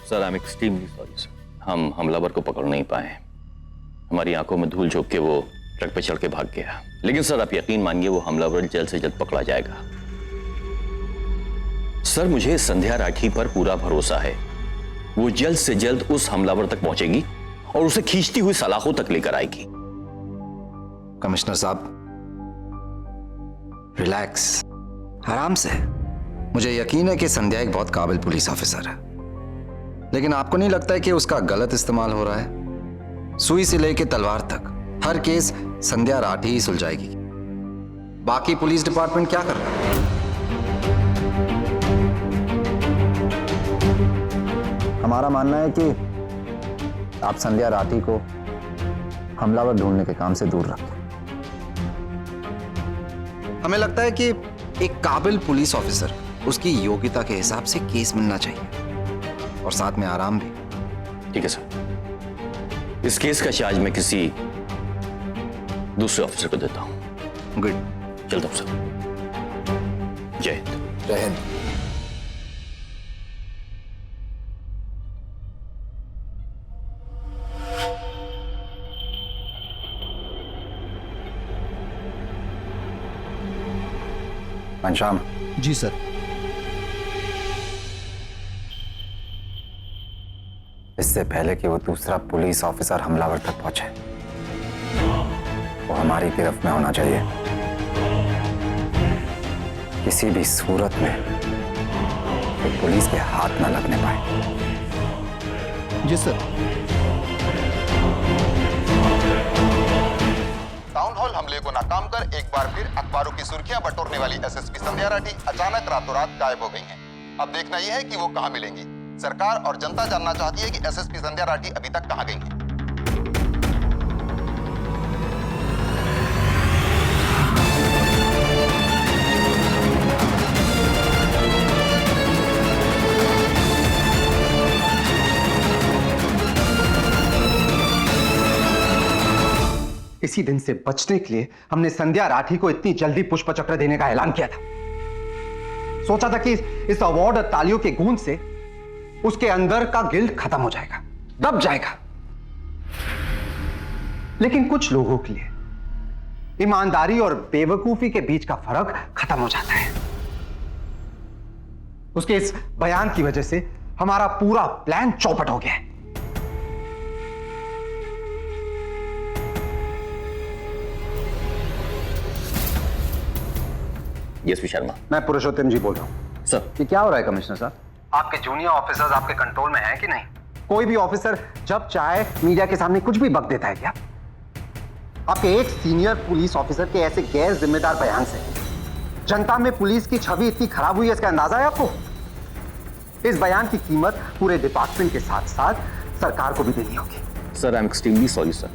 Sir I am extremely sorry sir, हम हमलावर को पकड़ नहीं पाए। हमारी आंखों में धूल झोंक के वो ट्रक पे चढ़ के भाग गया। लेकिन सर आप यकीन मानिए वो हमलावर जल्द से जल्द पकड़ा जाएगा। सर मुझे संध्या राठी पर पूरा भरोसा है, वो जल्द से जल्द उस हमलावर तक पहुंचेगी और उसे खींचती हुई सलाखों तक लेकर आएगी। कमिश्नर साहब रिलैक्स, आराम से। मुझे यकीन है कि संध्या एक बहुत काबिल पुलिस ऑफिसर है, लेकिन आपको नहीं लगता है कि उसका गलत इस्तेमाल हो रहा है? सुई से लेकर तलवार तक हर केस संध्या राठी ही सुलझाएगी। बाकी पुलिस डिपार्टमेंट क्या कर रहा है? हमारा मानना है कि आप संध्या राठी को हमलावर ढूंढने के काम से दूर रखें। हमें लगता है कि एक काबिल पुलिस ऑफिसर उसकी योग्यता के हिसाब से केस मिलना चाहिए और साथ में आराम भी। ठीक है सर, इस केस का चार्ज मैं किसी दूसरे ऑफिसर को देता हूं। गुड, चलता हूं सर। जय हिंद। जय हिंद। घनश्याम। जी सर। इससे पहले कि वो दूसरा पुलिस ऑफिसर हमलावर तक पहुंचे, वो हमारी गिरफ्त में होना चाहिए। किसी भी सूरत में वो पुलिस के हाथ न लगने पाए। जी सर। टाउन हॉल हमले को नाकाम कर एक बार फिर अखबारों की सुर्खियां बटोरने वाली एसएसपी संध्या राठी अचानक रातों रात गायब हो गई हैं। अब देखना यह है कि वो कहां मिलेंगी। सरकार और जनता जानना चाहती है कि एसएसपी संध्या राठी अभी तक कहां गई हैं। इसी दिन से बचने के लिए हमने संध्या राठी को इतनी जल्दी पुष्प चक्र देने का ऐलान किया था। सोचा था कि इस अवार्ड और तालियों के गूंज से उसके अंदर का गिल्ट खत्म हो जाएगा, दब जाएगा। लेकिन कुछ लोगों के लिए ईमानदारी और बेवकूफी के बीच का फर्क खत्म हो जाता है। उसके इस बयान की वजह से हमारा पूरा प्लान चौपट हो गया है। एसपी शर्मा। मैं पुरुषोत्तम जी बोल रहा हूं। सर ये क्या हो रहा है कमिश्नर साहब? आपके जूनियर ऑफिसर्स आपके कंट्रोल में हैं कि नहीं? कोई भी ऑफिसर जब चाहे मीडिया के सामने कुछ भी बक देता है क्या? आपके एक सीनियर पुलिस ऑफिसर के ऐसे गैर जिम्मेदार बयान से जनता में पुलिस की छवि इतनी खराब हुई है, इसका अंदाजा है आपको? इस बयान की कीमत पूरे डिपार्टमेंट के साथ साथ सरकार को भी देनी होगी। Sir I am extremely sorry sir,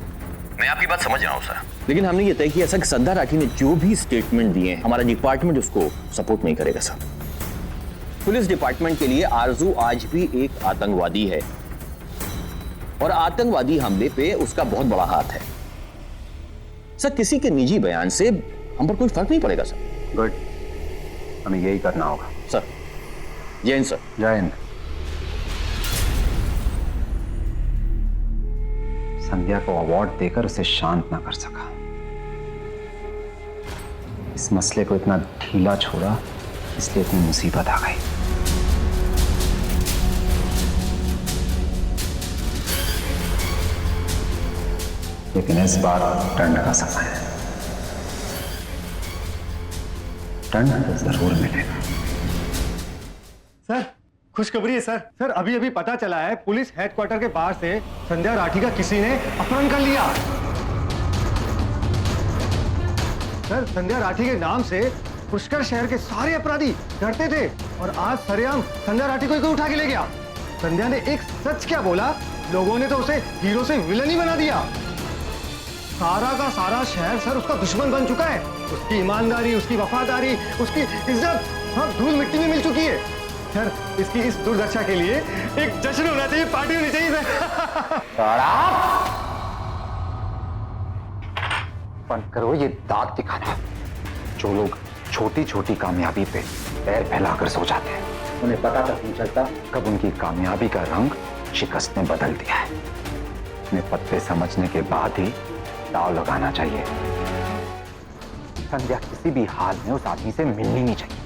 मैं आपकी बात समझ रहा हूं सर, लेकिन हमने ये तय किया सर कि संध्या राठी ने जो भी स्टेटमेंट दिए हमारा डिपार्टमेंट उसको सपोर्ट नहीं करेगा सर। पुलिस डिपार्टमेंट के लिए आरजू आज भी एक आतंकवादी है और आतंकवादी हमले पे उसका बहुत बड़ा हाथ है सर। किसी के निजी बयान से हम पर कोई फर्क नहीं पड़ेगा सर। गुड, हमें यही करना होगा सर। जय हिंद सर। जय हिंद। संध्या को अवार्ड देकर उसे शांत ना कर सका, इस मसले को इतना ढीला छोड़ा, इसलिए इतनी मुसीबत आ गई। लेकिन इस बार दंड का समय है, दंड तो जरूर मिलेगा। सर खुशखबरी है सर। सर अभी अभी पता चला है पुलिस हेडक्वार्टर के बाहर से संध्या राठी का किसी ने अपहरण कर लिया। सर संध्या राठी के नाम से पुष्कर शहर के सारे अपराधी डरते थे और आज सरेआम संध्या राठी को कोई उठा के ले गया। संध्या ने एक सच क्या बोला, लोगों ने तो उसे हीरो से विलन ही बना दिया। सारा का सारा शहर सर उसका दुश्मन बन चुका है। उसकी ईमानदारी, उसकी वफादारी, उसकी इज्जत सब धूल मिट्टी में मिल चुकी है। सर इसकी इस दुर्दशा के लिए एक जश्न होना चाहिए, पार्टी होनी चाहिए सर। बंद करो ये दांत दिखाना। जो लोग छोटी छोटी कामयाबी पे पैर फैलाकर सो जाते हैं, उन्हें पता तक नहीं चलता कब उनकी कामयाबी का रंग शिकस्त ने बदल दिया है। उन्हें पत्ते समझने के बाद ही दाव लगाना चाहिए। संध्या किसी भी हाल में उस आदमी से मिलनी नहीं चाहिए।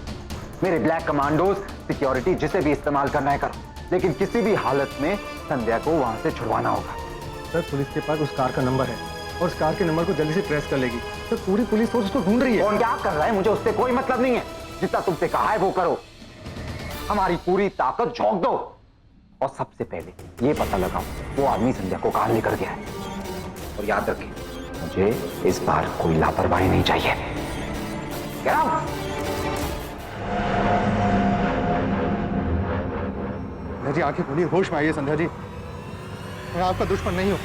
मेरे ब्लैक कमांडोज सिक्योरिटी जिसे भी इस्तेमाल करना है करो, लेकिन किसी भी हालत में संध्या को वहां से छुड़वाना होगा। सर पुलिस के पास उस कार का नंबर है और उस कार के नंबर को जल्दी से ट्रेस कर लेगी। सर पूरी पुलिस फोर्स उसको ढूंढ रही है। कौन क्या कर रहा है मुझे उससे कोई मतलब नहीं है। जितना तुमसे कहा है वो करो। हमारी पूरी ताकत झोंक दो और सबसे पहले ये पता लगाओ वो आदमी संध्या को कहां लेकर गया है। और याद रखें, मुझे इस बार कोई लापरवाही नहीं चाहिए। Get out! संध्या जी आंखें खोलिए, होश में आइए। संध्या जी, मैं आपका दुश्मन नहीं हूँ।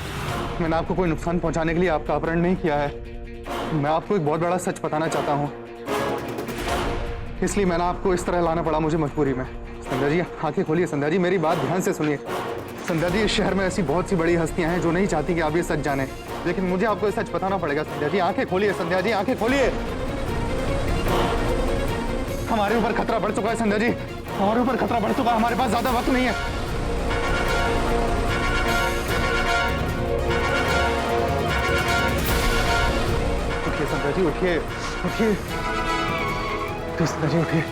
मैंने आपको कोई नुकसान पहुंचाने के लिए आपका अपहरण नहीं किया है। मैं आपको एक बहुत बड़ा सच बताना चाहता हूँ, इसलिए मैंने आपको इस तरह लाना पड़ा मुझे मजबूरी में। संध्या जी आंखें खोलिए। संध्या जी मेरी बात ध्यान से सुनिए। संध्या जी, इस शहर में ऐसी बहुत सी बड़ी हस्तियां हैं जो नहीं चाहती कि आप ये सच जाने, लेकिन मुझे आपको ये सच बताना पड़ेगा। संध्या जी आंखें खोलिए। संध्या जी आंखें खोलिए। हमारे ऊपर खतरा बढ़ चुका है। संध्या जी हमारे ऊपर खतरा बढ़ चुका है। हमारे पास ज्यादा वक्त नहीं है। उठिए संध्या जी, उठिए उठिए। संध्या जी उठिए।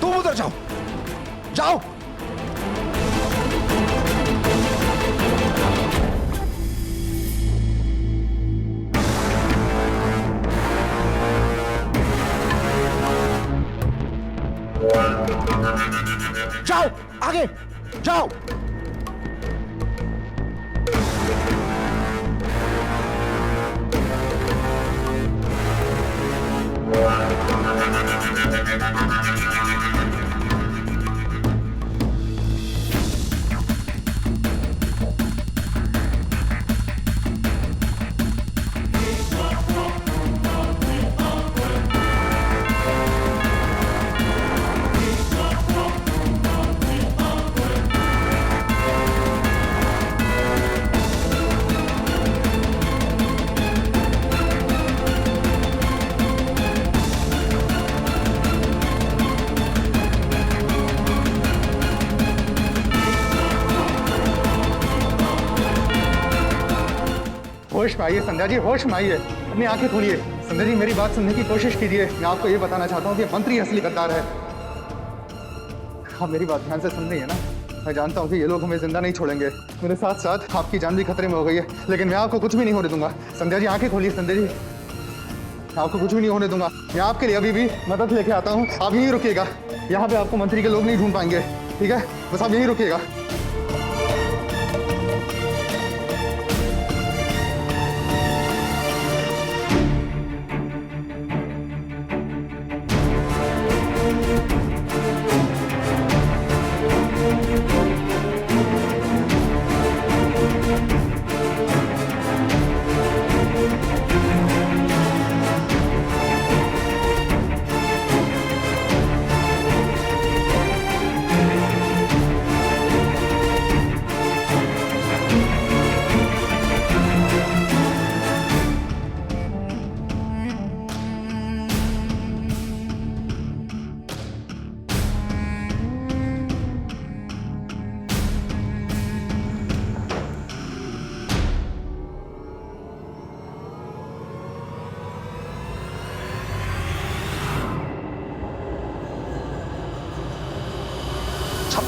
तुम उधर जाओ, जाओ। जाओ आगे जाओ। होश में आइए संध्या जी, होश में आइए। अपनी आंखें खोलिए। संध्या जी मेरी बात सुनने की कोशिश कीजिए। मैं आपको ये बताना चाहता हूँ कि मंत्री असली गद्दार है। आप मेरी बात ध्यान से सुन रही है ना? मैं जानता हूँ कि ये लोग हमें जिंदा नहीं छोड़ेंगे। मेरे साथ साथ आपकी जान भी खतरे में हो गई है, लेकिन मैं आपको कुछ भी नहीं होने दूंगा। संध्या जी आंखें खोलिए। संध्या जी मैं आपको कुछ भी नहीं होने दूंगा। मैं आपके लिए अभी भी मदद लेके आता हूँ। आप यहीं रुकिएगा। यहाँ पे आपको मंत्री के लोग नहीं ढूंढ पाएंगे, ठीक है? बस आप यहीं रुकिएगा।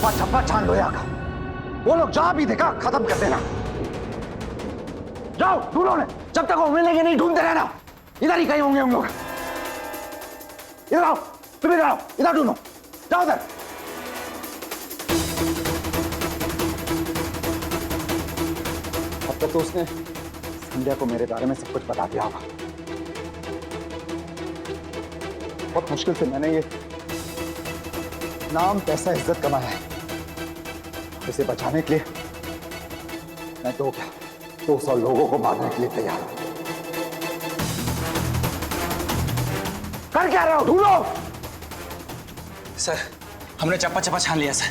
चप्पा चप्पा छान लो यहाँ का। वो लोग जहां भी देखा खत्म कर देना। जाओ ढूंढो उन्हें, जब तक वो मिलेंगे नहीं ढूंढते रहना। इधर ही कहीं होंगे हम लोग। इधर आओ, तुम इधर आओ, इधर ढूंढो, जाओ उधर। अब तक तो उसने संध्या को मेरे बारे में सब कुछ बता दिया होगा। बहुत मुश्किल से मैंने ये नाम, पैसा, इज्जत कमाया है। इसे बचाने के लिए मैं तो क्या 200 लोगों को मारने के लिए तैयार हूं। कर क्या रहे हो? ढूंढो। सर, हमने चप्पा चप्पा छान लिया सर,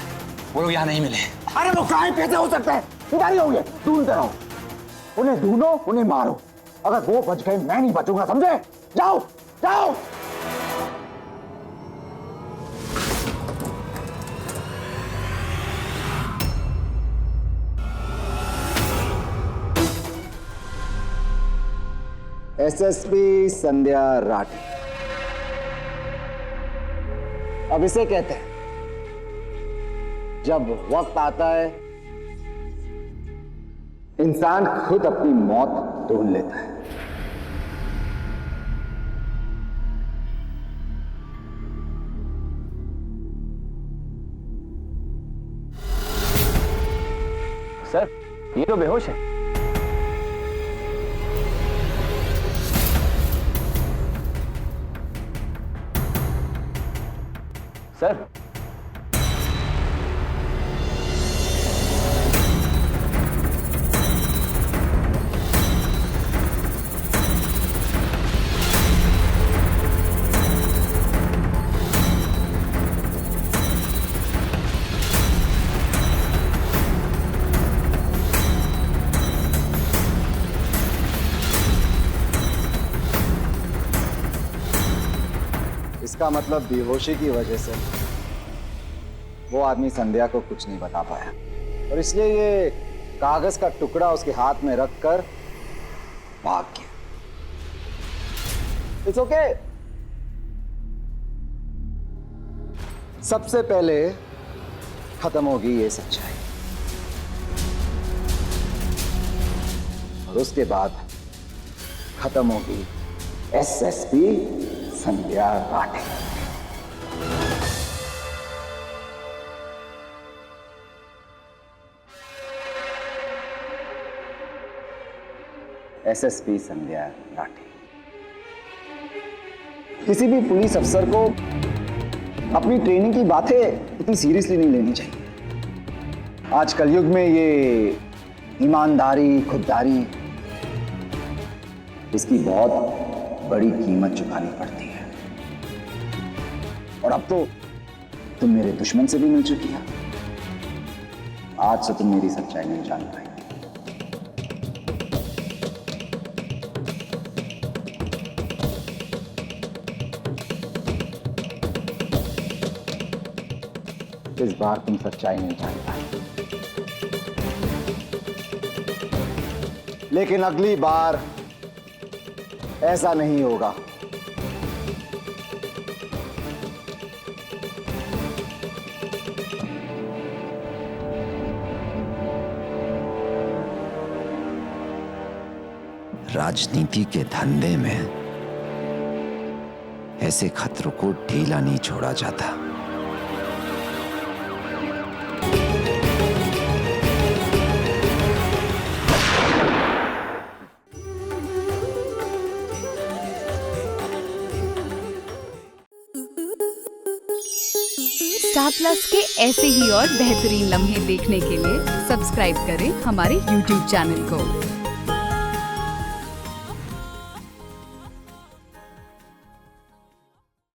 वो लोग यहाँ नहीं मिले। अरे वो कहीं पैसे हो सकते हैं, इधर ही होंगे, ढूंढते रहो। उन्हें ढूंढो, उन्हें मारो। अगर वो बच गए मैं नहीं बचूंगा, समझे? जाओ जाओ। एसएसपी संध्या राठी, अब इसे कहते हैं जब वक्त आता है इंसान खुद अपनी मौत ढूंढ लेता है। सर, ये तो बेहोश है। सर, इसका मतलब बेहोशी की वजह से वो आदमी संध्या को कुछ नहीं बता पाया और इसलिए ये कागज का टुकड़ा उसके हाथ में रखकर भाग गया। It's okay. सबसे पहले खत्म होगी ये सच्चाई और उसके बाद खत्म होगी एसएसपी संध्या राठी। एसएसपी संध्या राठी। किसी भी पुलिस अफसर को अपनी ट्रेनिंग की बातें इतनी सीरियसली नहीं लेनी चाहिए। आज कलयुग में ये ईमानदारी, खुददारी, इसकी बहुत बड़ी कीमत चुकानी पड़ती है। और अब तो तुम मेरे दुश्मन से भी मिल चुकी हो। आज से तुम मेरी सच्चाई नहीं जान पाएगी। इस बार तुम सच्चाई नहीं जान पाएगी, लेकिन अगली बार ऐसा नहीं होगा। राजनीति के धंधे में ऐसे खतरों को ढीला नहीं छोड़ा जाता। स्टार प्लस के ऐसे ही और बेहतरीन लम्हे देखने के लिए सब्सक्राइब करें हमारे YouTube चैनल को।